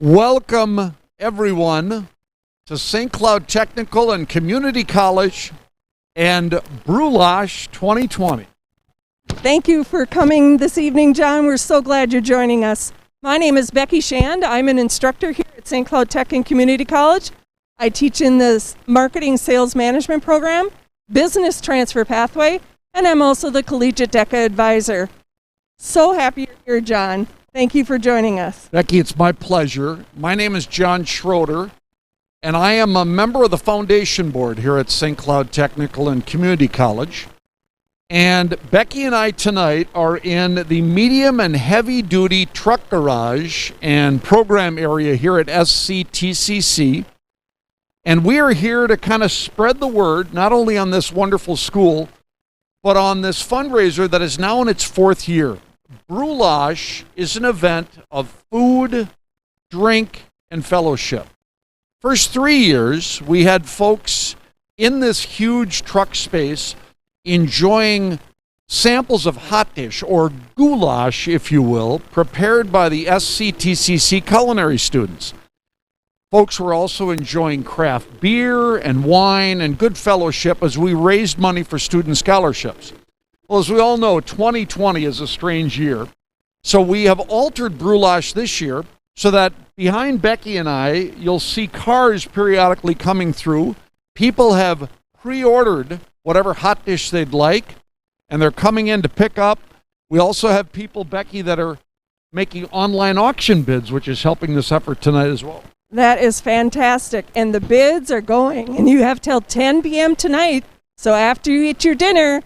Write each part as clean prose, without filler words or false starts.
Welcome, everyone, to St. Cloud Technical and Community College and BrewLäsh 2020. Thank you for coming this evening, John. We're so glad you're joining us. My name is Becky Shand. I'm an instructor here at St. Cloud Tech and Community College. I teach in the Marketing Sales Management Program, Business Transfer Pathway, and I'm also the Collegiate DECA Advisor. So happy you're here, John. Thank you for joining us. Becky, it's my pleasure. My name is John Schroeder, and I am a member of the Foundation Board here at St. Cloud Technical and Community College. And Becky and I tonight are in the medium and heavy-duty truck garage and program area here at SCTCC. And we are here to kind of spread the word, not only on this wonderful school, but on this fundraiser that is now in its fourth year. BrewLäsh is an event of food, drink, and fellowship. First 3 years, we had folks in this huge truck space enjoying samples of hot dish, or goulash, if you will, prepared by the SCTCC culinary students. Folks were also enjoying craft beer and wine and good fellowship as we raised money for student scholarships. Well, as we all know, 2020 is a strange year. So we have altered BrewLäsh this year so that behind Becky and I, you'll see cars periodically coming through. People have pre-ordered whatever hot dish they'd like, and they're coming in to pick up. We also have people, Becky, that are making online auction bids, which is helping this effort tonight as well. That is fantastic. And the bids are going, and you have till 10 p.m. tonight. So after you eat your dinner,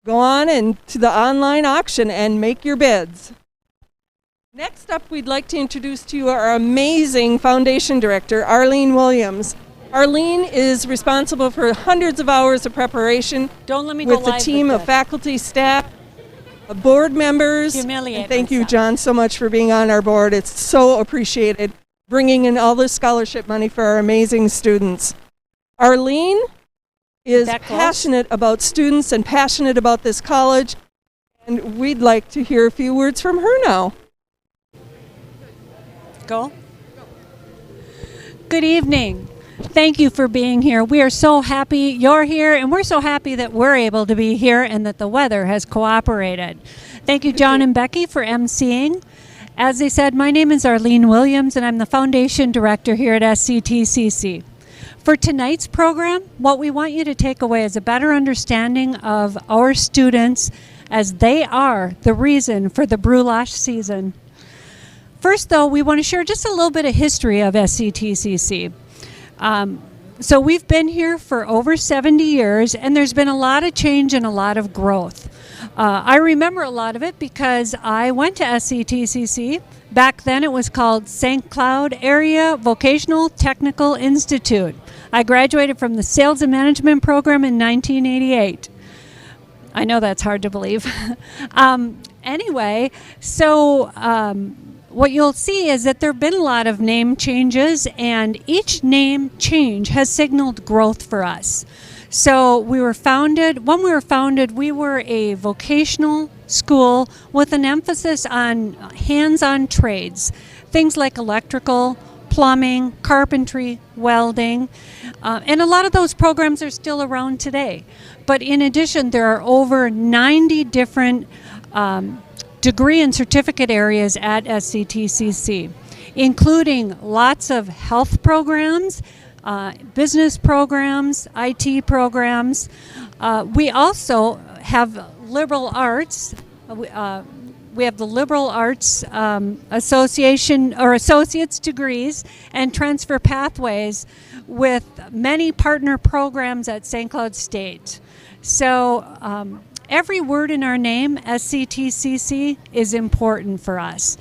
go on into the online auction and make your bids. Next up, we'd like to introduce to you our amazing foundation director, Arlene Williams. Arlene is responsible for hundreds of hours of preparation with a team of faculty, staff, board members. And thank you, John, so much for being on our board. It's so appreciated, bringing in all this scholarship money for our amazing students. Arlene is passionate about students and passionate about this college, and we'd like to hear a few words from her now. Go. Good evening. Thank you for being here. We are so happy you're here, and we're so happy that we're able to be here and that the weather has cooperated. Thank you, John and Becky, for emceeing. As they said, my name is Arlene Williams, and I'm the Foundation Director here at SCTCC. For tonight's program, what we want you to take away is a better understanding of our students, as they are the reason for the BrewLäsh season. First, though, we want to share just a little bit of history of SCTCC. So we've been here for over 70 years, and there's been a lot of change and a lot of growth. I remember a lot of it because I went to SCTCC. Back then it was called St. Cloud Area Vocational Technical Institute. I graduated from the Sales and Management program in 1988. I know that's hard to believe. Anyway, what you'll see is that there have been a lot of name changes, and each name change has signaled growth for us. So when we were founded, we were a vocational school with an emphasis on hands-on trades, things like electrical, plumbing, carpentry, welding, and a lot of those programs are still around today. But in addition, there are over 90 different degree and certificate areas at SCTCC, including lots of health programs, business programs, IT programs. We also have liberal arts. We have the Liberal Arts Association or Associate's degrees and transfer pathways with many partner programs at St. Cloud State. So every word in our name, SCTCC, is important for us.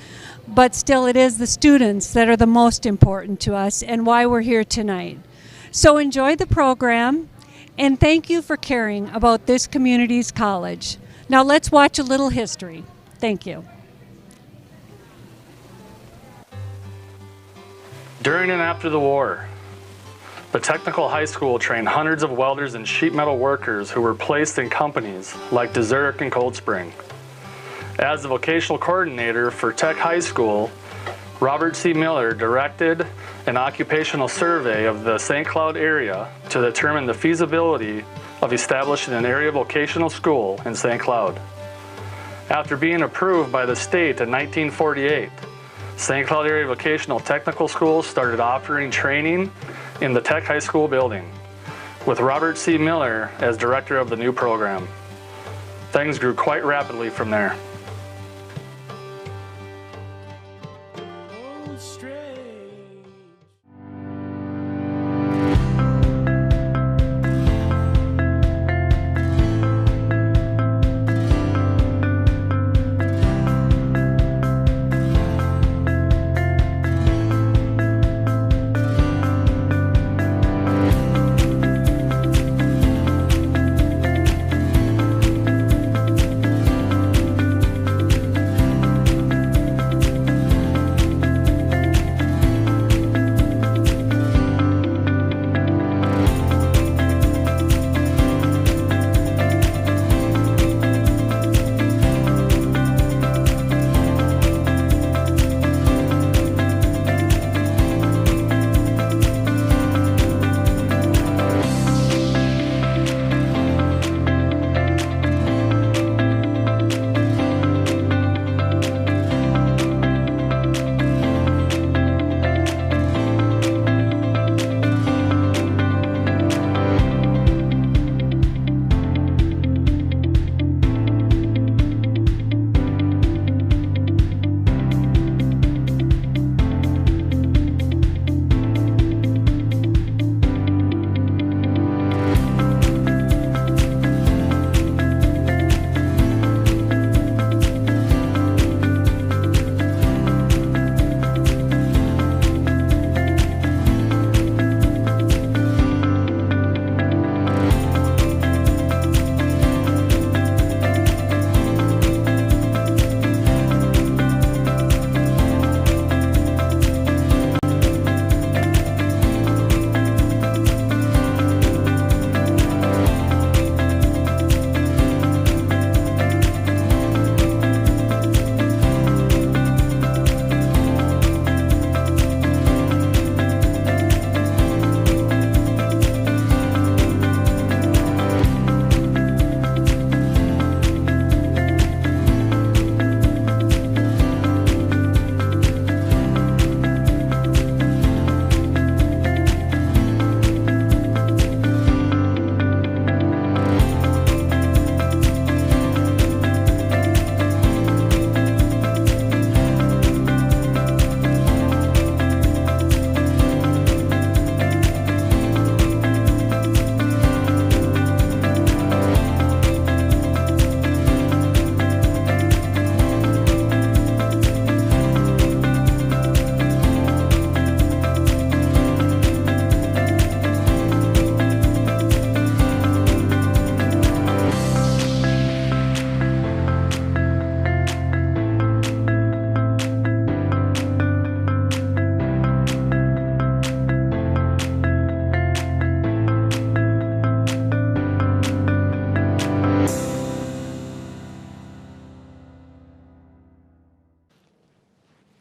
But still, it is the students that are the most important to us and why we're here tonight. So enjoy the program, and thank you for caring about this community's college. Now let's watch a little history. Thank you. During and after the war, the technical high school trained hundreds of welders and sheet metal workers who were placed in companies like Desert and Cold Spring. As the vocational coordinator for Tech High School, Robert C. Miller directed an occupational survey of the St. Cloud area to determine the feasibility of establishing an area vocational school in St. Cloud. After being approved by the state in 1948, St. Cloud Area Vocational Technical Schools started offering training in the Tech High School building, with Robert C. Miller as director of the new program. Things grew quite rapidly from there.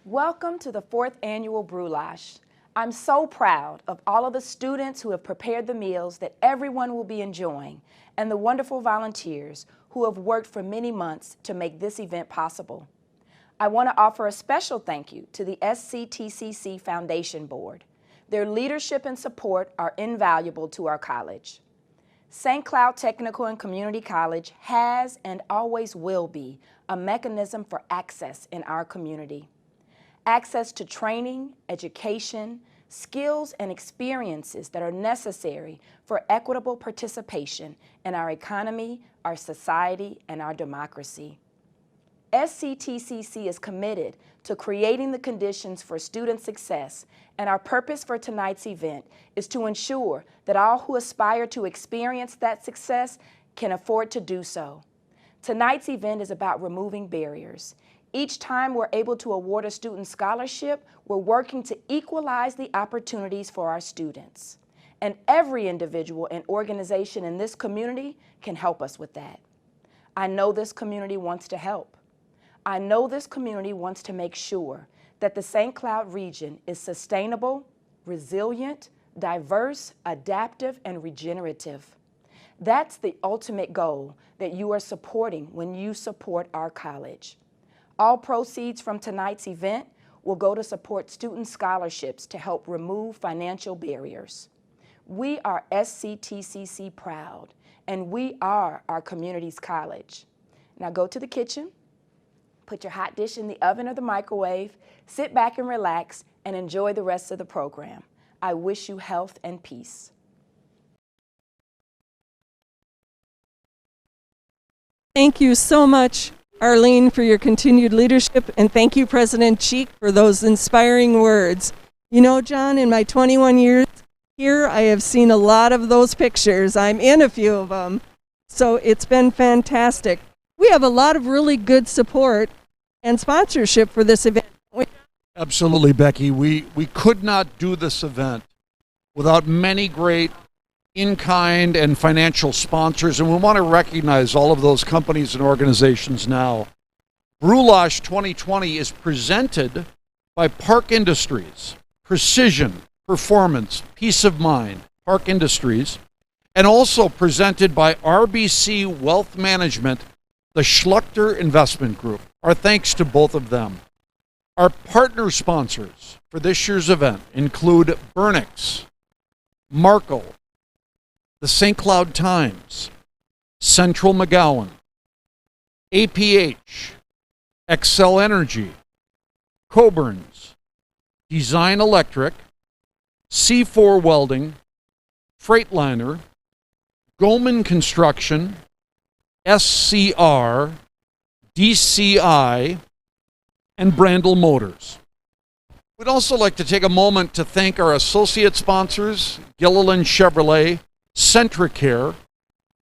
Welcome to the 4th Annual BrewLäsh. I'm so proud of all of the students who have prepared the meals that everyone will be enjoying, and the wonderful volunteers who have worked for many months to make this event possible. I want to offer a special thank you to the SCTCC Foundation Board. Their leadership and support are invaluable to our college. St. Cloud Technical and Community College has and always will be a mechanism for access in our community. Access to training, education, skills, and experiences that are necessary for equitable participation in our economy, our society, and our democracy. SCTCC is committed to creating the conditions for student success, and our purpose for tonight's event is to ensure that all who aspire to experience that success can afford to do so. Tonight's event is about removing barriers. Each time we're able to award a student scholarship, we're working to equalize the opportunities for our students. And every individual and organization in this community can help us with that. I know this community wants to help. I know this community wants to make sure that the St. Cloud region is sustainable, resilient, diverse, adaptive, and regenerative. That's the ultimate goal that you are supporting when you support our college. All proceeds from tonight's event will go to support student scholarships to help remove financial barriers. We are SCTCC proud, and we are our community's college. Now go to the kitchen, put your hot dish in the oven or the microwave, sit back and relax, and enjoy the rest of the program. I wish you health and peace. Thank you so much, Arlene, for your continued leadership, and thank you, President Cheek, for those inspiring words. You know, John, in my 21 years here, I have seen a lot of those pictures. I'm in a few of them, so it's been fantastic. We have a lot of really good support and sponsorship for this event. Absolutely, Becky. We could not do this event without many great in-kind and financial sponsors, and we want to recognize all of those companies and organizations now. BrewLäsh 2020 is presented by Park Industries, Precision, Performance, Peace of Mind, Park Industries, and also presented by RBC Wealth Management, the Schluchter Investment Group. Our thanks to both of them. Our partner sponsors for this year's event include Burnix, Markle, the St. Cloud Times, Central McGowan, APH, Excel Energy, Coburn's, Design Electric, C4 Welding, Freightliner, Goldman Construction, SCR, DCI, and Brandel Motors. We'd also like to take a moment to thank our associate sponsors, Gilliland Chevrolet, Centricare,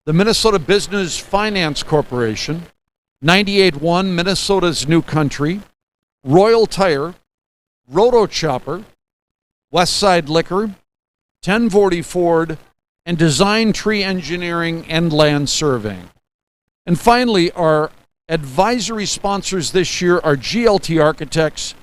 the Minnesota Business Finance Corporation, 98.1 Minnesota's New Country, Royal Tire, Roto Chopper, Westside Liquor, 1040 Ford, and Design Tree Engineering and Land Surveying. And finally, our advisory sponsors this year are GLT Architects,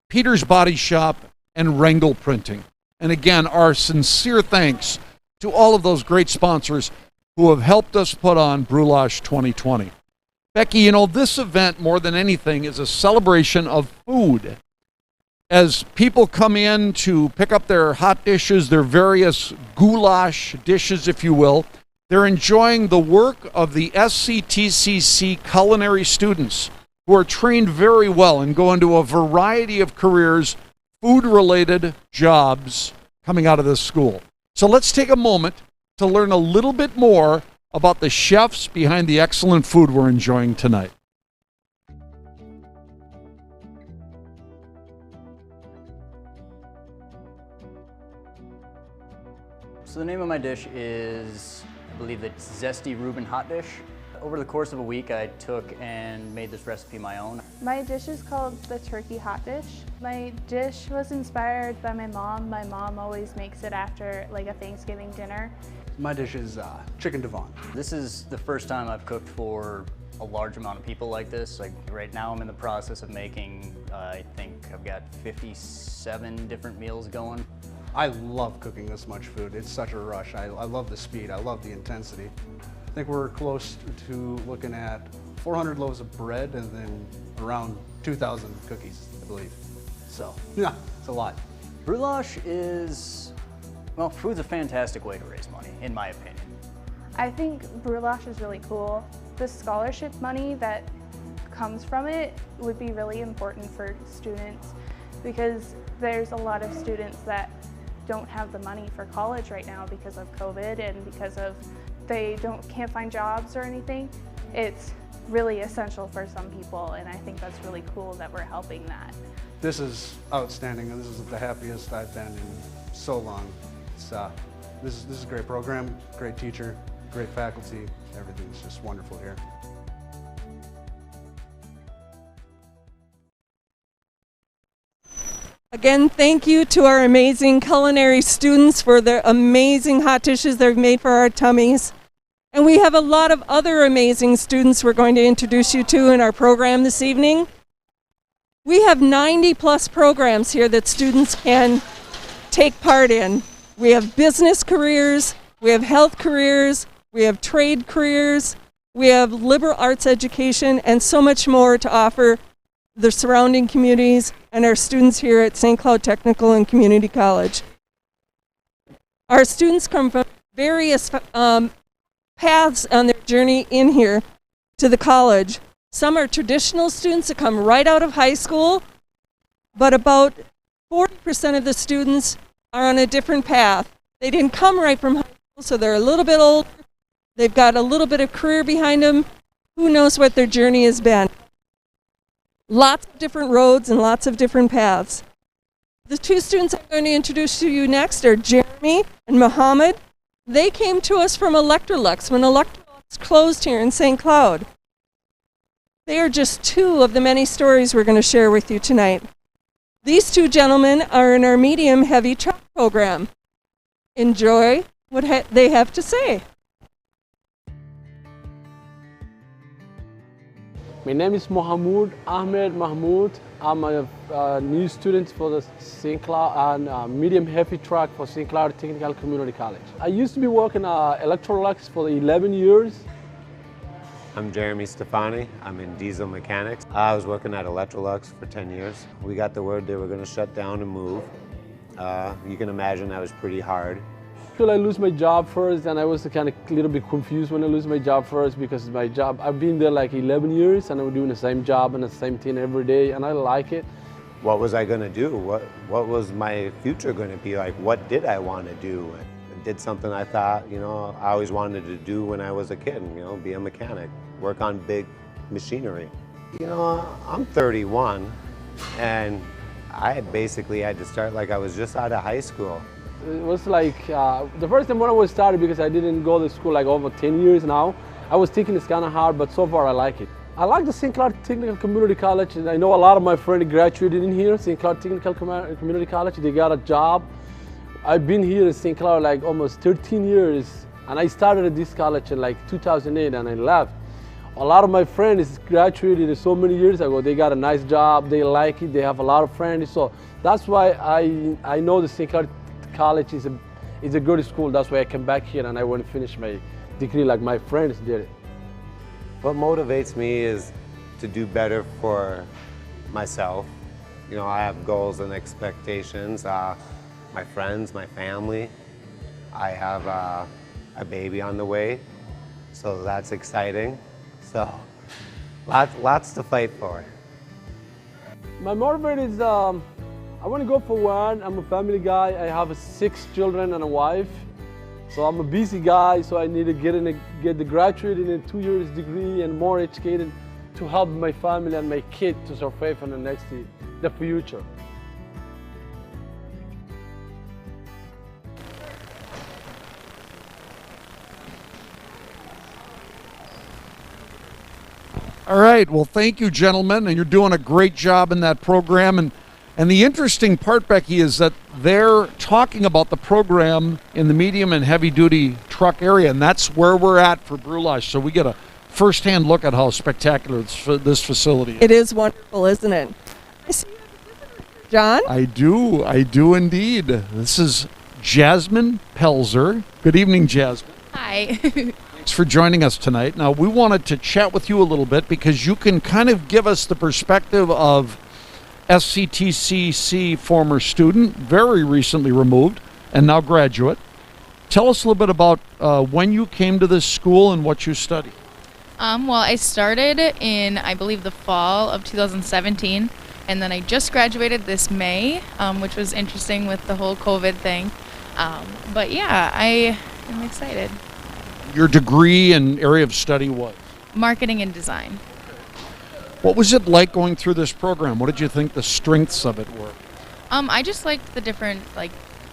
Peter's Body Shop, and Rengel Printing. And again, our sincere thanks to all of those great sponsors who have helped us put on BrewLäsh 2020. Becky, you know, this event, more than anything, is a celebration of food. As people come in to pick up their hot dishes, their various goulash dishes, if you will, they're enjoying the work of the SCTCC culinary students who are trained very well and go into a variety of careers, food-related jobs coming out of this school. So let's take a moment to learn a little bit more about the chefs behind the excellent food we're enjoying tonight. So the name of my dish is, I believe it's Zesty Reuben Hot Dish. Over the course of a week, I took and made this recipe my own. My dish is called the Turkey Hot Dish. My dish was inspired by my mom. My mom always makes it after like a Thanksgiving dinner. My dish is chicken Devon. This is the first time I've cooked for a large amount of people like this. Like right now I'm in the process of making, I think I've got 57 different meals going. I love cooking this much food. It's such a rush. I love the speed. I love the intensity. I think we're close to looking at 400 loaves of bread and then around 2,000 cookies, I believe. So, yeah, it's a lot. BrewLäsh is, well, food's a fantastic way to raise money, in my opinion. I think BrewLäsh is really cool. The scholarship money that comes from it would be really important for students because there's a lot of students that don't have the money for college right now because of COVID and because of they can't find jobs or anything. It's really essential for some people, and I think that's really cool that we're helping that. This is outstanding, and this is the happiest I've been in so long. It's, this is a great program, great teacher, great faculty. Everything's just wonderful here. Again, thank you to our amazing culinary students for their amazing hot dishes they've made for our tummies. And we have a lot of other amazing students we're going to introduce you to in our program this evening. We have 90 plus programs here that students can take part in. We have business careers, we have health careers, we have trade careers, we have liberal arts education, and so much more to offer the surrounding communities and our students here at St. Cloud Technical and Community College. Our students come from various paths on their journey in here to the college. Some are traditional students that come right out of high school, but about 40% of the students are on a different path. They didn't come right from high school, so they're a little bit older. They've got a little bit of career behind them. Who knows what their journey has been? Lots of different roads and lots of different paths. The two students I'm going to introduce to you next are Jeremy and Muhammad. They came to us from Electrolux when Electrolux closed here in St. Cloud. They are just two of the many stories we're going to share with you tonight. These two gentlemen are in our medium-heavy truck program. Enjoy what they have to say. My name is Mohammed Ahmed Mahmoud. I'm a new student for the St. Cloud and medium heavy truck for St. Cloud Technical Community College. I used to be working at Electrolux for 11 years. I'm Jeremy Stefani. I'm in diesel mechanics. I was working at Electrolux for 10 years. We got the word they were going to shut down and move. You can imagine that was pretty hard. I lose my job first, and I was kind of a little bit confused when I lose my job first because my job, I've been there like 11 years and I'm doing the same job and the same thing every day and I like it. What was I going to do? What was my future going to be like? What did I want to do? I did something I thought, I always wanted to do when I was a kid, be a mechanic, work on big machinery. I'm 31 and I basically had to start like I was just out of high school. It was like the first time when I was started, because I didn't go to school like over 10 years now, I was thinking it's kind of hard, but so far I like it. I like the St. Cloud Technical Community College, and I know a lot of my friends graduated in here, St. Cloud Technical Community College. They got a job. I've been here in St. Cloud like almost 13 years, and I started at this college in like 2008 and I left. A lot of my friends graduated so many years ago. They got a nice job, they like it, they have a lot of friends. So that's why I know the St. Cloud College is a good school. That's why I came back here and I want to finish my degree like my friends did. What motivates me is to do better for myself. I have goals and expectations. My friends, my family. I have a baby on the way, so that's exciting. So lots to fight for. My motivator is I want to go for one. I'm a family guy. I have 6 children and a wife. So I'm a busy guy, so I need to get the graduate in a 2 years degree and more educated to help my family and my kid to survive in the future. All right, well, thank you, gentlemen, and you're doing a great job in that program. And the interesting part, Becky, is that they're talking about the program in the medium and heavy-duty truck area, and that's where we're at for BrewLäsh. So we get a first-hand look at how spectacular this facility is. It is wonderful, isn't it? I see you have a visitor, John. I do indeed. This is Jasmine Pelzer. Good evening, Jasmine. Hi. Thanks for joining us tonight. Now, we wanted to chat with you a little bit because you can kind of give us the perspective of SCTCC former student, very recently removed, and now graduate. Tell us a little bit about when you came to this school and what you studied. Well, I started in, I believe, the fall of 2017, and then I just graduated this May, which was interesting with the whole COVID thing. But yeah, I am excited. Your degree and area of study was? Marketing and design. What was it like going through this program? What did you think the strengths of it were? I just liked the different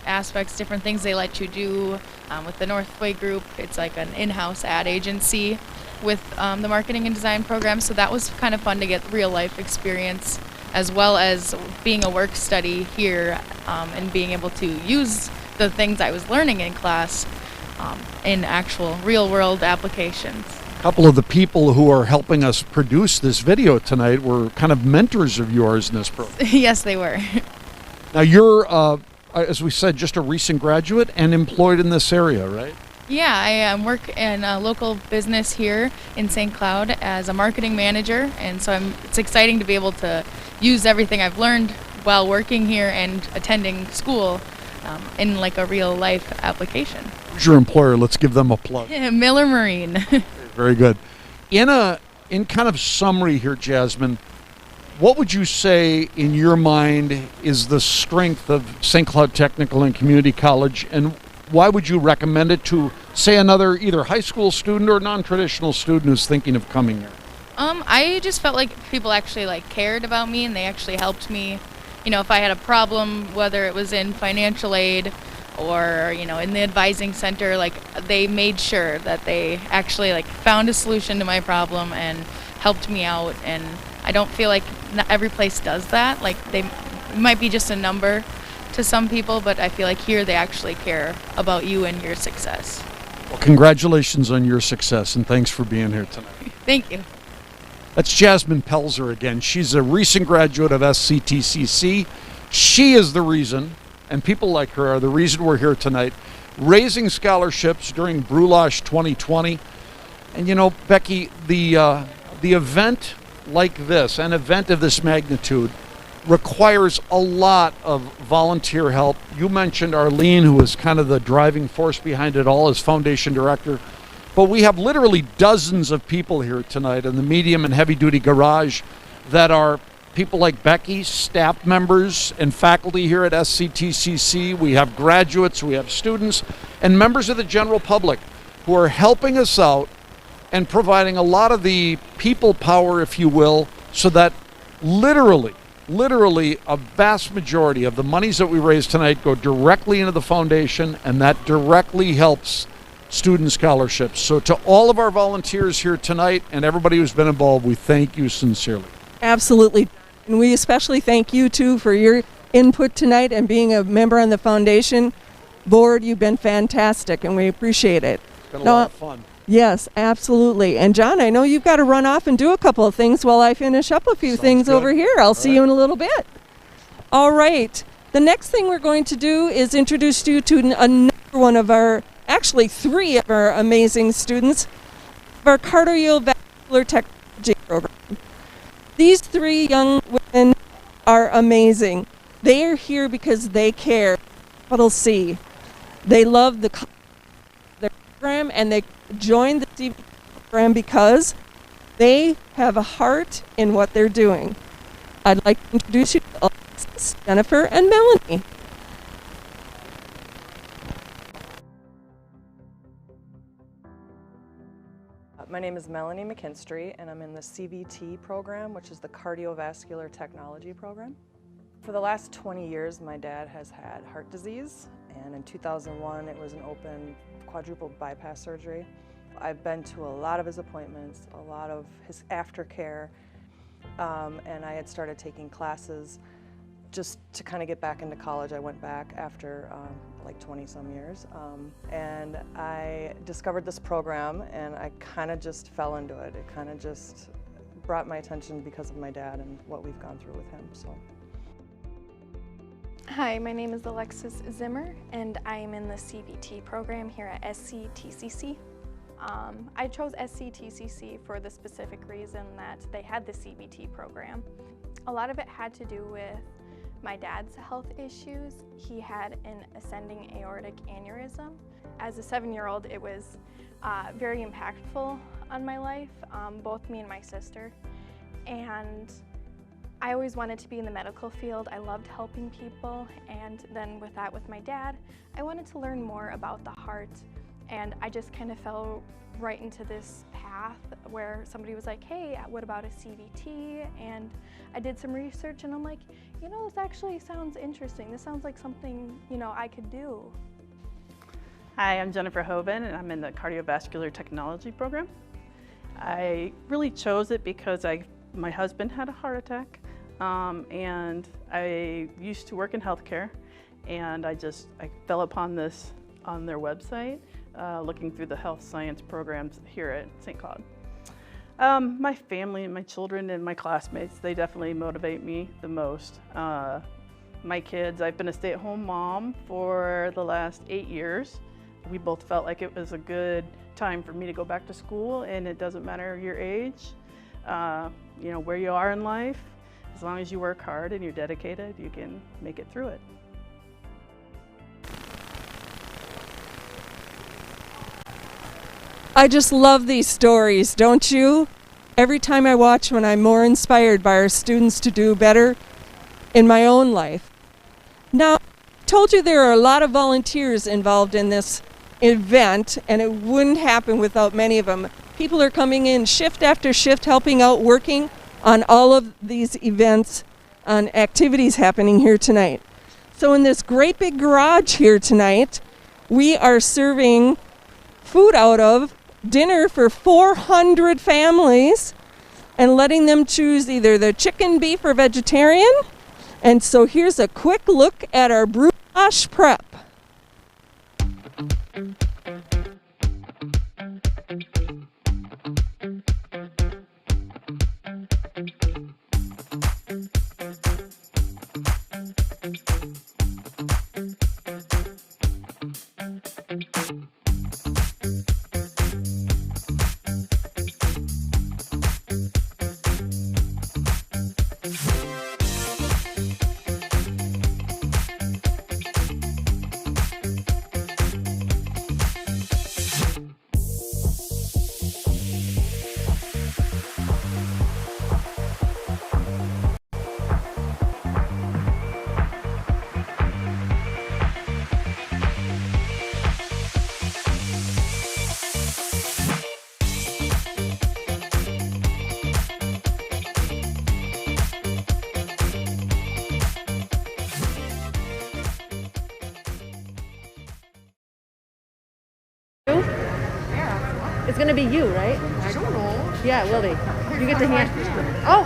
aspects, different things they let you do. With the Northway Group, it's like an in-house ad agency with the marketing and design program, so that was kind of fun to get real life experience, as well as being a work study here and being able to use the things I was learning in class in actual real world applications. couple of the people who are helping us produce this video tonight were kind of mentors of yours in this program. Yes, they were. Now you're, as we said, just a recent graduate and employed in this area, right? Yeah, I work in a local business here in St. Cloud as a marketing manager, and so it's exciting to be able to use everything I've learned while working here and attending school in like a real life application. Who's your employer? Let's give them a plug. Miller Marine. Very good. In kind of summary here, Jasmine, what would you say in your mind is the strength of St. Cloud Technical and Community College, and why would you recommend it to, say, another either high school student or non-traditional student who's thinking of coming here? I just felt like people actually like cared about me, and they actually helped me. You know, if I had a problem, whether it was in financial aid or, you know, in the advising center, like they made sure that they actually like found a solution to my problem and helped me out. And I don't feel like not every place does that. Like it might be just a number to some people, but I feel like here they actually care about you and your success. Well, congratulations on your success, and thanks for being here tonight. Thank you. That's Jasmine Pelzer again. She's a recent graduate of SCTCC. She is the reason, and people like her are the reason we're here tonight, raising scholarships during BrewLäsh 2020. And you know, Becky, the event like this, an event of this magnitude, requires a lot of volunteer help. You mentioned Arlene, who is kind of the driving force behind it all as foundation director. But we have literally dozens of people here tonight in the medium and heavy duty garage that are people like Becky, staff members and faculty here at SCTCC. We have graduates, we have students, and members of the general public who are helping us out and providing a lot of the people power, if you will, so that literally a vast majority of the monies that we raise tonight go directly into the foundation, and that directly helps student scholarships. So to all of our volunteers here tonight and everybody who's been involved, we thank you sincerely. Absolutely. And we especially thank you, too, for your input tonight and being a member on the foundation board. You've been fantastic, and we appreciate it. It's been a lot of fun. Yes, absolutely. And John, I know you've got to run off and do a couple of things while I finish up a few things good. over here. I'll see you in a little bit. All right. The next thing we're going to do is introduce you to another one of our, actually 3 of our amazing students of our cardiovascular technology program. These 3 young women are amazing. They are here because they care. Capital C. They love their program, and they joined the CVT program because they have a heart in what they're doing. I'd like to introduce you to Alexis, Jennifer, and Melanie. My name is Melanie McKinstry, and I'm in the CVT program, which is the Cardiovascular Technology program. For the last 20 years, my dad has had heart disease, and in 2001, it was an open quadruple bypass surgery. I've been to a lot of his appointments, a lot of his aftercare, and I had started taking classes just to kind of get back into college. I went back after like 20-some years, and I discovered this program, and I kind of just fell into it. It kind of just brought my attention because of my dad and what we've gone through with him. So. Hi, my name is Alexis Zimmer, and I am in the CVT program here at SCTCC. I chose SCTCC for the specific reason that they had the CVT program. A lot of it had to do with my dad's health issues. He had an ascending aortic aneurysm. As a 7-year-old, it was very impactful on my life, both me and my sister. And I always wanted to be in the medical field. I loved helping people, and then with that, with my dad, I wanted to learn more about the heart, and I just kind of fell right into this path where somebody was like, hey, what about a CVT? And I did some research, and I'm like, you know, this actually sounds interesting. This sounds like something, you know, I could do. Hi, I'm Jennifer Hoven, and I'm in the Cardiovascular Technology program. I really chose it because my husband had a heart attack, and I used to work in healthcare, and I fell upon this on their website, looking through the health science programs here at St. Cloud. My family and my children and my classmates, they definitely motivate me the most. My kids, I've been a stay-at-home mom for the last 8 years. We both felt like it was a good time for me to go back to school, and it doesn't matter your age, you know, where you are in life. As long as you work hard and you're dedicated, you can make it through it. I just love these stories, don't you? Every time I watch one, I'm more inspired by our students to do better in my own life. Now, I told you there are a lot of volunteers involved in this event, and it wouldn't happen without many of them. People are coming in shift after shift, helping out, working on all of these events, on activities happening here tonight. So in this great big garage here tonight, we are serving food out of dinner for 400 families and letting them choose either the chicken, beef, or vegetarian. And so here's a quick look at our BrewLäsh prep. It's gonna be you, right? I don't know. Yeah, will be. You get the hand. Oh,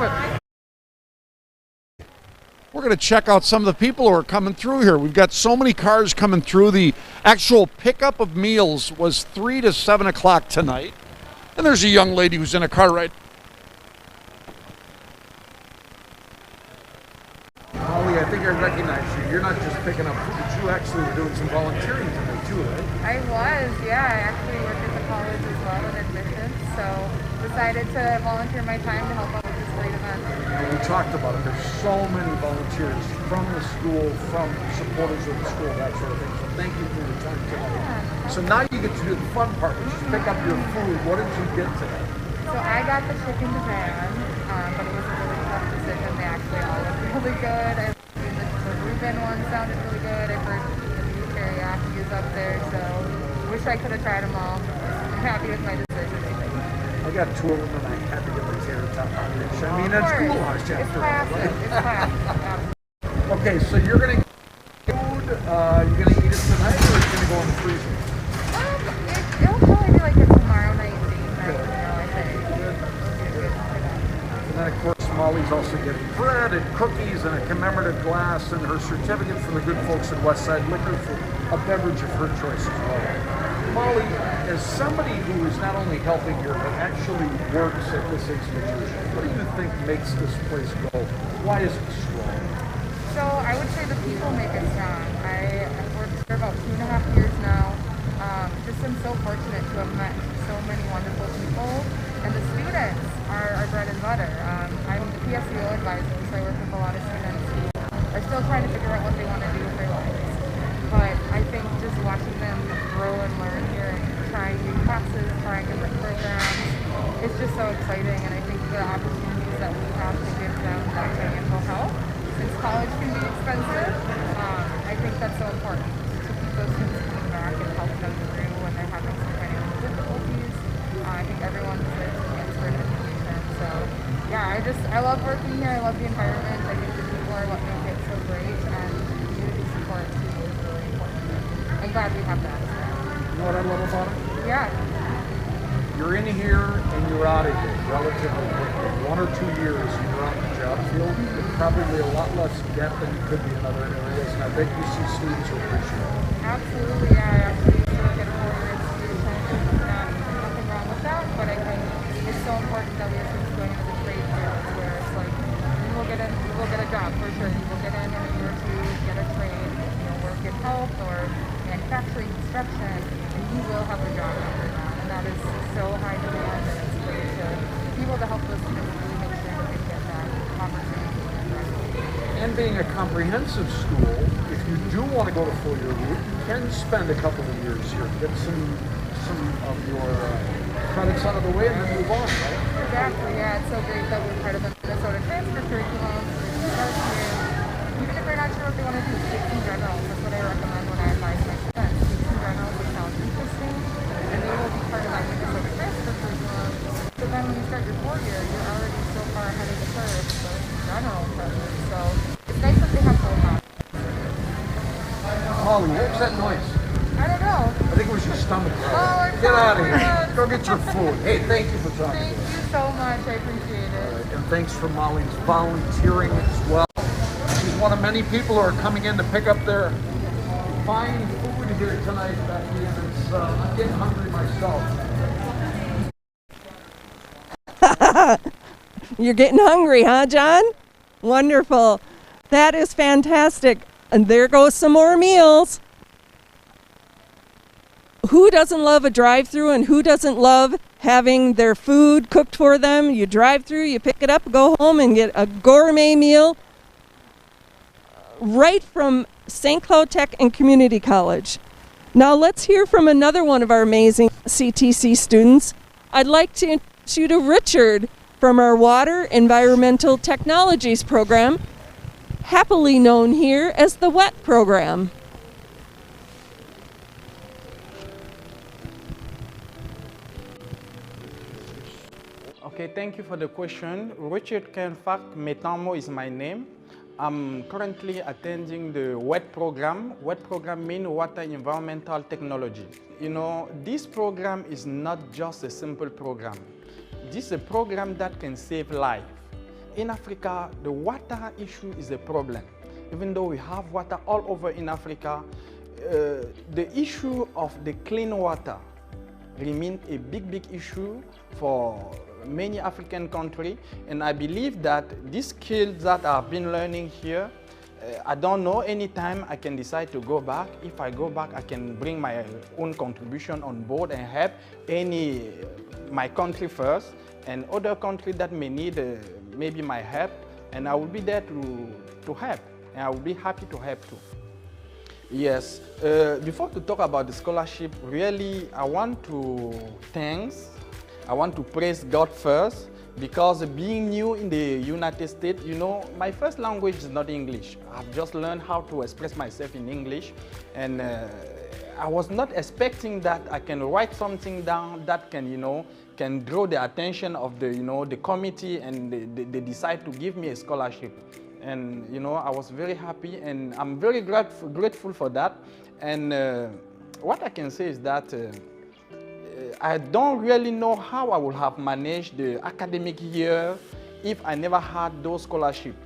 We're going to check out some of the people who are coming through here. We've got so many cars coming through. The actual pickup of meals was 3 to 7 o'clock tonight. And there's a young lady who's in a car right. Molly, I think I recognize you. You're not just picking up food. You actually were doing some volunteering tonight too, right? I was, yeah. I actually work at the college as well in admissions, so decided to volunteer my time to help out with this great event. And we talked about it. There's so many volunteers from the school, from supporters of the school, that sort of thing. So thank you for your time tonight. Yeah. So now you get to do the fun part, which is pick up your food. What did you get today? So I got the chicken divan, but it was a really tough decision. They actually all looked really good. The Reuben one sounded really good. I've heard the beef teriyaki is up there, so wish I could have tried them all. I'm happy with my decision, I think. I got 2 of them and I had to get the tater tot on dish. I mean, it's cool lunch after all, right? It's classic. Okay, so you're going to get food. You're going to eat it tonight or it's going to go in the freezer? It'll probably be like a tomorrow night, date night, I think. And then, of course, Molly's also getting bread and cookies and a commemorative glass and her certificate from the good folks at Westside Liquor for a beverage of her choice as well. Molly, as somebody who is not only helping here but actually works at this institution, what do you think makes this place go? Why is it strong? So I would say the people make it strong. I've worked for about 2.5 years now. Just am so fortunate to have met so many wonderful people, and the students are our bread and butter. I'm the PSEO advisor, so I work with a lot of students who are still trying to figure out what they want to do with their lives. But I think just watching them grow and learn here and trying new classes, trying different programs, it's just so exciting. And I think the opportunities that we have to give them that mental health, since college can be expensive, I think that's so important to keep those students coming back and help them through when they're having some financial difficulties. I think everyone deserves a chance for an education. So yeah, I love working here. I love the environment. I think the people are what make it so great, and community support too is really important. I'm glad we have that. You know what I love about it? Yeah. You're in here and you're out of here relatively quickly. 1 or 2 years and you're out in the job field. With probably a lot less debt than you could be in other areas, and I bet you see students who appreciate it. Absolutely, yeah. I actually used to work at a 4-year that is so high demand, and it's great to be able to help those students really make sure that they get that opportunity. And being a comprehensive school, if you do want to go to four-year route, you can spend a couple of years here, get some of your credits out of the way, and then move on, right? Exactly, yeah. It's so great that we're part of the Minnesota transfer curriculum. Even if they're not sure what they want to do, take some generals. That's what I recommend when I advise my students. Take some generals that sound interesting, and they will be part of that Minnesota transfer curriculum. So then when you start your 4-year, you're already so far ahead of the curve for general credit. So it's nice that they have both options. Molly, what was that noise? I don't know. I think it was your stomach. Oh, Get out of here. Go get your food. Hey, thank you for talking to us. Thank you so much. I appreciate it. And thanks for Molly's volunteering as well. She's one of many people who are coming in to pick up their fine food here tonight, Becky, and it's, I'm getting hungry myself. You're getting hungry, huh, John? Wonderful. That is fantastic. And there goes some more meals. Who doesn't love a drive-through, and who doesn't love having their food cooked for them? You drive through, you pick it up, go home and get a gourmet meal right from St. Cloud Tech and Community College. Now let's hear from another one of our amazing CTC students. I'd like to introduce you to Richard from our Water Environmental Technologies program, happily known here as the WET program. Okay, thank you for the question. Richard Kenfak Metamo is my name. I'm currently attending the WET program. WET program means Water Environmental Technology. You know, this program is not just a simple program. This is a program that can save life. In Africa, the water issue is a problem. Even though we have water all over in Africa, the issue of the clean water remains a big issue for many African countries, and I believe that these skills that I've been learning here, I don't know, anytime I can decide to go back. If I go back, I can bring my own contribution on board and help my country first, and other countries that may need maybe my help, and I will be there to help, and I will be happy to help too. Yes, before to talk about the scholarship, really I want to praise God first, because being new in the United States, you know, my first language is not English. I've just learned how to express myself in English, and I was not expecting that I can write something down that can, you know, can draw the attention of the, you know, the committee, and they decide to give me a scholarship. And, you know, I was very happy, and I'm very grateful for that. And what I can say is that I don't really know how I would have managed the academic year if I never had those scholarships,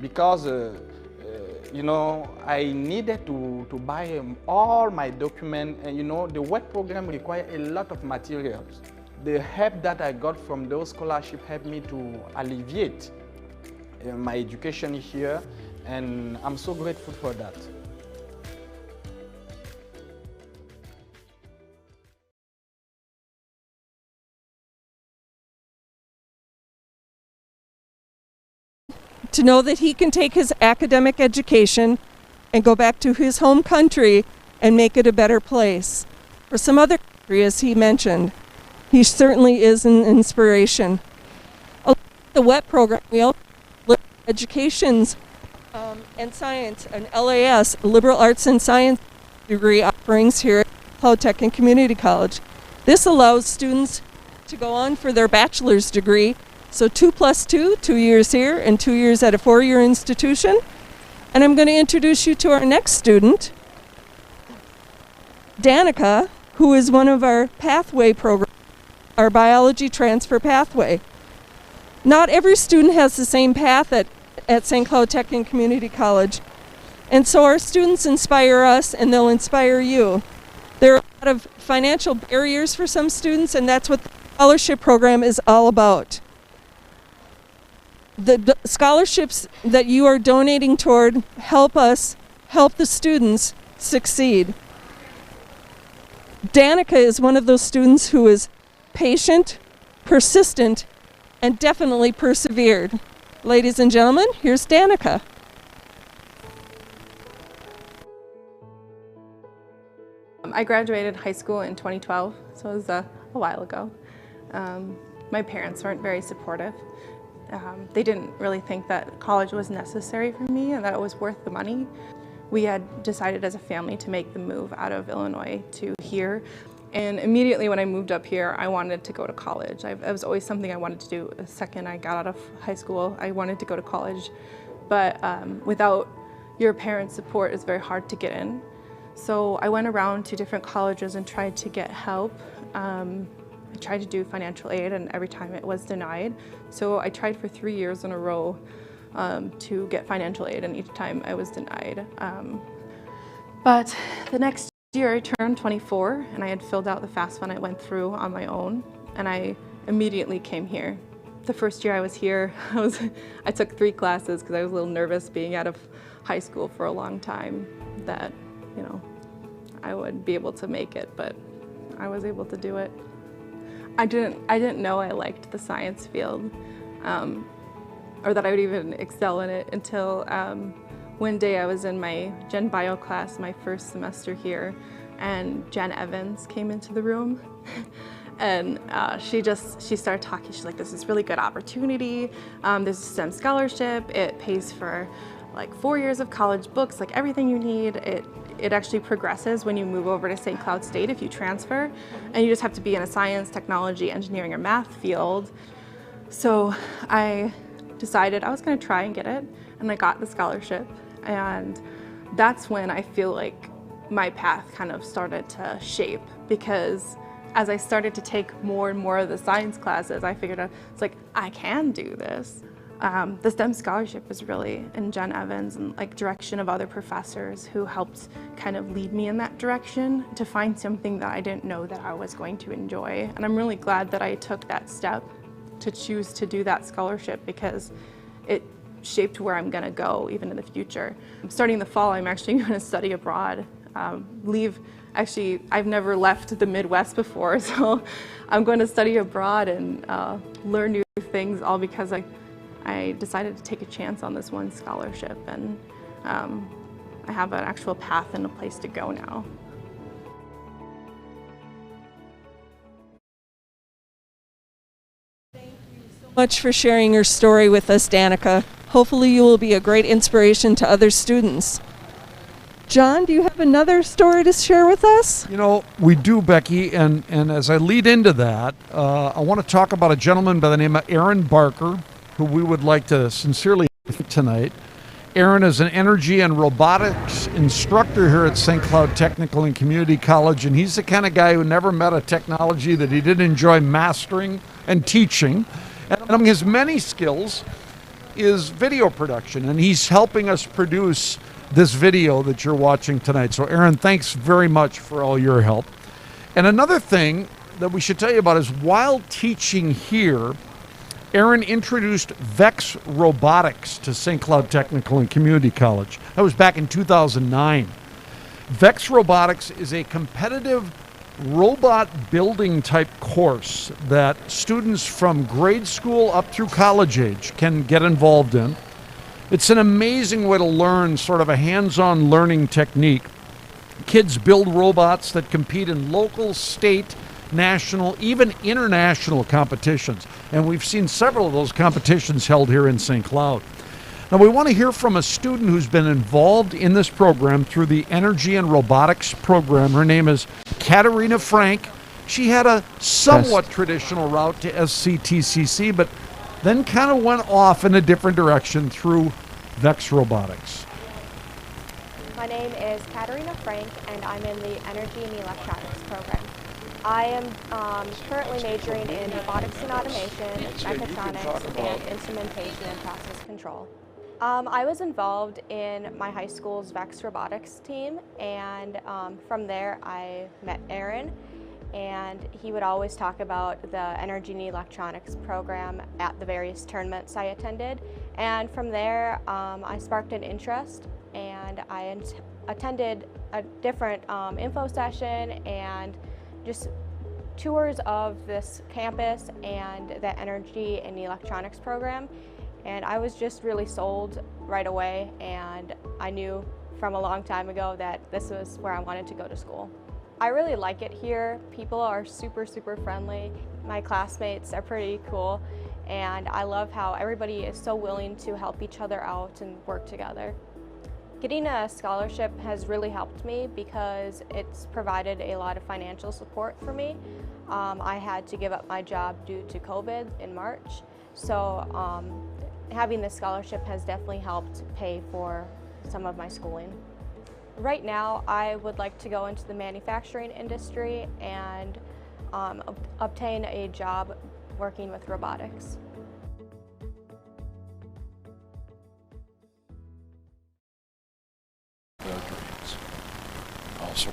because you know, I needed to buy all my documents, and you know, the WET program requires a lot of materials. The help that I got from those scholarships helped me to alleviate my education here, and I'm so grateful for that. To know that he can take his academic education and go back to his home country and make it a better place. For some other country, as he mentioned, he certainly is an inspiration. The WET program, we also have educations and science, and LAS, Liberal Arts and Science degree offerings here at Cloud Tech and Community College. This allows students to go on for their bachelor's degree. So 2 + 2, 2 years here and 2 years at a 4-year institution. And I'm going to introduce you to our next student, Danica, who is one of our pathway programs, our biology transfer pathway. Not every student has the same path at St. Cloud Tech and Community College. And so our students inspire us, and they'll inspire you. There are a lot of financial barriers for some students, and that's what the scholarship program is all about. The scholarships that you are donating toward help us help the students succeed. Danica is one of those students who is patient, persistent, and definitely persevered. Ladies and gentlemen, here's Danica. I graduated high school in 2012, so it was a while ago. My parents weren't very supportive. They didn't really think that college was necessary for me and that it was worth the money. We had decided as a family to make the move out of Illinois to here. And immediately when I moved up here, I wanted to go to college. It was always something I wanted to do. The second I got out of high school, I wanted to go to college. But without your parents' support, it's very hard to get in. So I went around to different colleges and tried to get help. I tried to do financial aid, and every time it was denied. So I tried for 3 years in a row to get financial aid, and each time I was denied. But the next year I turned 24, and I had filled out the FAFSA I went through on my own, and I immediately came here. The first year I was here, I took 3 classes because I was a little nervous being out of high school for a long time that, you know, I would be able to make it, but I was able to do it. I didn't know I liked the science field, or that I would even excel in it until one day I was in my Gen Bio class, my first semester here, and Jen Evans came into the room. And she started talking. She's like, this is a really good opportunity. There's a STEM scholarship. It pays for like 4 years of college books, like everything you need. It actually progresses when you move over to St. Cloud State if you transfer. And you just have to be in a science, technology, engineering, or math field. So I decided I was gonna try and get it. And I got the scholarship. And that's when I feel like my path kind of started to shape, because as I started to take more and more of the science classes, I figured out, it's like, I can do this. The STEM scholarship was really in Jen Evans and like direction of other professors who helped kind of lead me in that direction to find something that I didn't know that I was going to enjoy. And I'm really glad that I took that step to choose to do that scholarship, because it shaped where I'm gonna go even in the future. Starting the fall, I'm actually gonna study abroad. Actually, I've never left the Midwest before, so I'm going to study abroad and learn new things, all because I decided to take a chance on this one scholarship, and I have an actual path and a place to go now. Thank you so much for sharing your story with us, Danica. Hopefully you will be a great inspiration to other students. John, do you have another story to share with us? You know, we do, Becky, and as I lead into that, I want to talk about a gentleman by the name of Aaron Barker, who we would like to sincerely thank tonight. Aaron is an energy and robotics instructor here at St. Cloud Technical and Community College, and he's the kind of guy who never met a technology that he didn't enjoy mastering and teaching. And among his many skills is video production, and he's helping us produce this video that you're watching tonight. So Aaron, thanks very much for all your help. And another thing that we should tell you about is while teaching here, Aaron introduced Vex Robotics to St. Cloud Technical and Community College. That was back in 2009. Vex Robotics is a competitive robot building type course that students from grade school up through college age can get involved in. It's an amazing way to learn sort of a hands-on learning technique. Kids build robots that compete in local, state, national, even international competitions. And we've seen several of those competitions held here in St. Cloud. Now we want to hear from a student who's been involved in this program through the Energy and Robotics program. Her name is Katerina Frank. She had a somewhat traditional route to SCTCC, but then kind of went off in a different direction through Vex Robotics. My name is Katerina Frank, and I'm in the Energy and Electronics program. I am currently majoring in robotics and automation, mechatronics, and instrumentation and process control. I was involved in my high school's Vex Robotics team, and from there I met Aaron. And he would always talk about the Energy and Electronics program at the various tournaments I attended. And from there, I sparked an interest, and I attended a different info session and just tours of this campus and the energy and electronics program, and I was just really sold right away, and I knew from a long time ago that this was where I wanted to go to school. I really like it here. People are super friendly. My classmates are pretty cool, and I love how everybody is so willing to help each other out and work together. Getting a scholarship has really helped me because it's provided a lot of financial support for me. I had to give up my job due to COVID in March, so having this scholarship has definitely helped pay for some of my schooling. Right now, I would like to go into the manufacturing industry and obtain a job working with robotics. Their dreams. Also.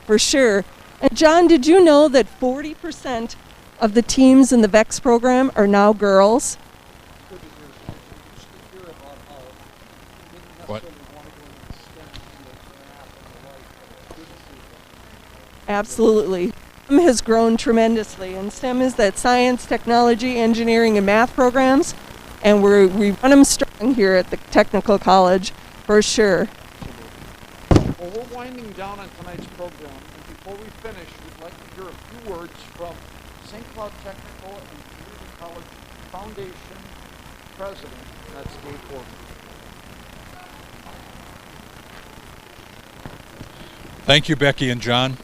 For sure. And John, did you know that 40% of the teams in the VEX program are now girls? What? Absolutely. STEM has grown tremendously, and STEM is that science, technology, engineering, and math programs, and we run them strong here at the technical college, for sure. Well, we're winding down on tonight's program, and before we finish, we'd like to hear a few words from St. Cloud Technical and Community College Foundation President, that's Dave Gordon. Thank you, Becky and John.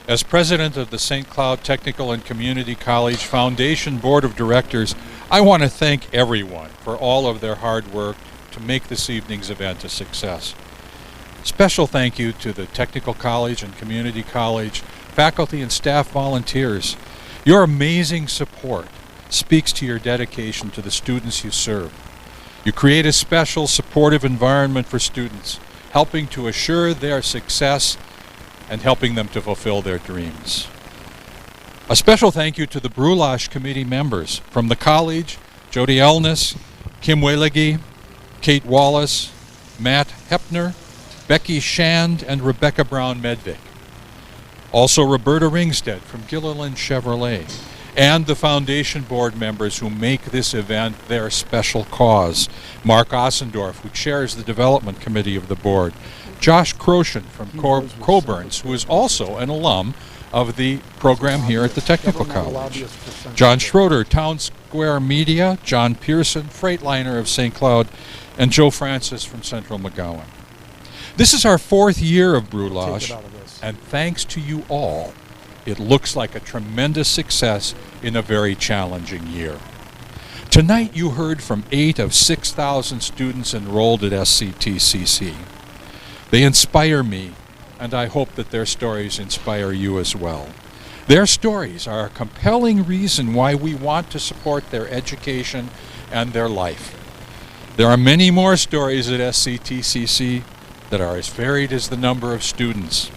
As president of the St. Cloud Technical and Community College Foundation Board of Directors, I want to thank everyone for all of their hard work to make this evening's event a success. Special thank you to the Technical College and Community College faculty and staff volunteers. Your amazing support speaks to your dedication to the students you serve. You create a special, supportive environment for students, helping to assure their success and helping them to fulfill their dreams. A special thank you to the BrewLäsh committee members from the college, Jody Elness, Kim Weilege, Kate Wallace, Matt Hepner, Becky Shand, and Rebecca Brown-Medvik. Also Roberta Ringstead from Gilliland Chevrolet, and the foundation board members who make this event their special cause. Mark Ossendorf, who chairs the development committee of the board. Josh Croshan from Coburn's, who is also an alum of the program here at the Technical College. John Schroeder, Town Square Media, John Pearson, Freightliner of St. Cloud, and Joe Francis from Central McGowan. This is our 4th year of BrewLäsh, and thanks to you all, it looks like a tremendous success in a very challenging year. Tonight you heard from 8 of 6,000 students enrolled at SCTCC. They inspire me, and I hope that their stories inspire you as well. Their stories are a compelling reason why we want to support their education and their life. There are many more stories at SCTCC that are as varied as the number of students.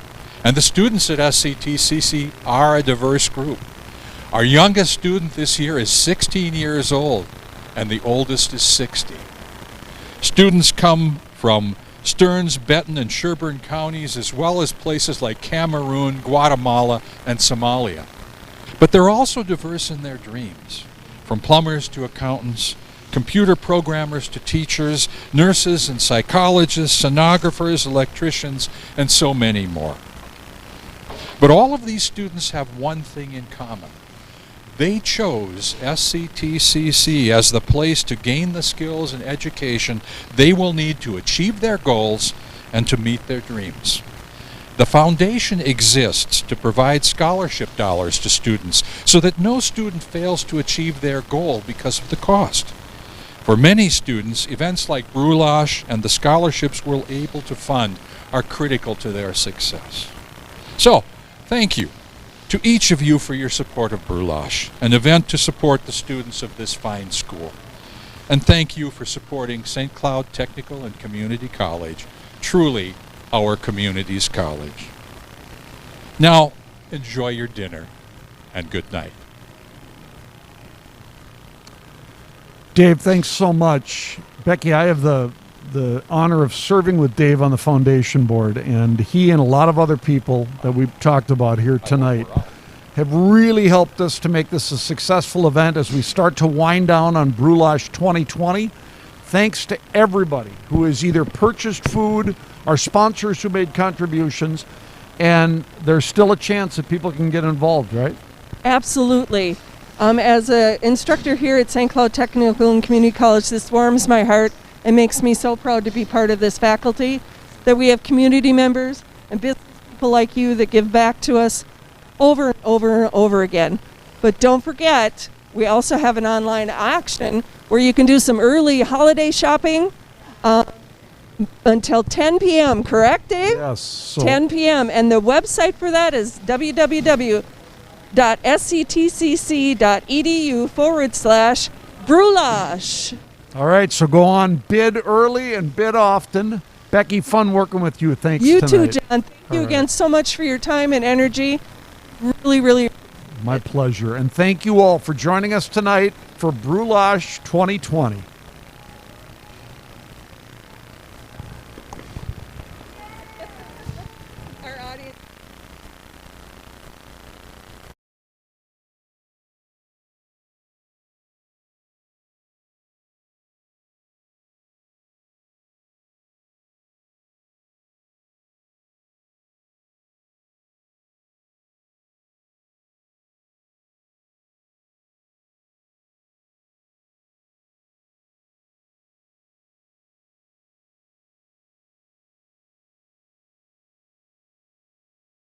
And the students at SCTCC are a diverse group. Our youngest student this year is 16 years old, and the oldest is 60. Students come from Stearns, Benton, and Sherburne counties, as well as places like Cameroon, Guatemala, and Somalia. But they're also diverse in their dreams, from plumbers to accountants, computer programmers to teachers, nurses and psychologists, sonographers, electricians, and so many more. But all of these students have one thing in common. They chose SCTCC as the place to gain the skills and education they will need to achieve their goals and to meet their dreams. The foundation exists to provide scholarship dollars to students so that no student fails to achieve their goal because of the cost. For many students, events like BrewLäsh and the scholarships we're able to fund are critical to their success. So, thank you to each of you for your support of BrewLäsh, an event to support the students of this fine school. And thank you for supporting St. Cloud Technical and Community College, truly our community's college. Now, enjoy your dinner, and good night. Dave, thanks so much. Becky, I have the the honor of serving with Dave on the foundation board, and he and a lot of other people that we've talked about here tonight have really helped us to make this a successful event as we start to wind down on BrewLäsh 2020. Thanks to everybody who has either purchased food, our sponsors who made contributions, and there's still a chance that people can get involved, right? Absolutely. As an instructor here at St. Cloud Technical and Community College, this warms my heart and makes me so proud to be part of this faculty, that we have community members and business people like you that give back to us over and over and over again. But don't forget, we also have an online auction where you can do some early holiday shopping until 10 p.m., correct, Dave? Yes. So 10 p.m. And the website for that is www.sctcc.edu/BrewLäsh. all right, so go on, bid early and bid often. Becky, fun working with you. Thanks You tonight. too, John. Thank you All again so much for your time and energy. Really, really. My pleasure. And thank you all for joining us tonight for BrewLäsh 2020.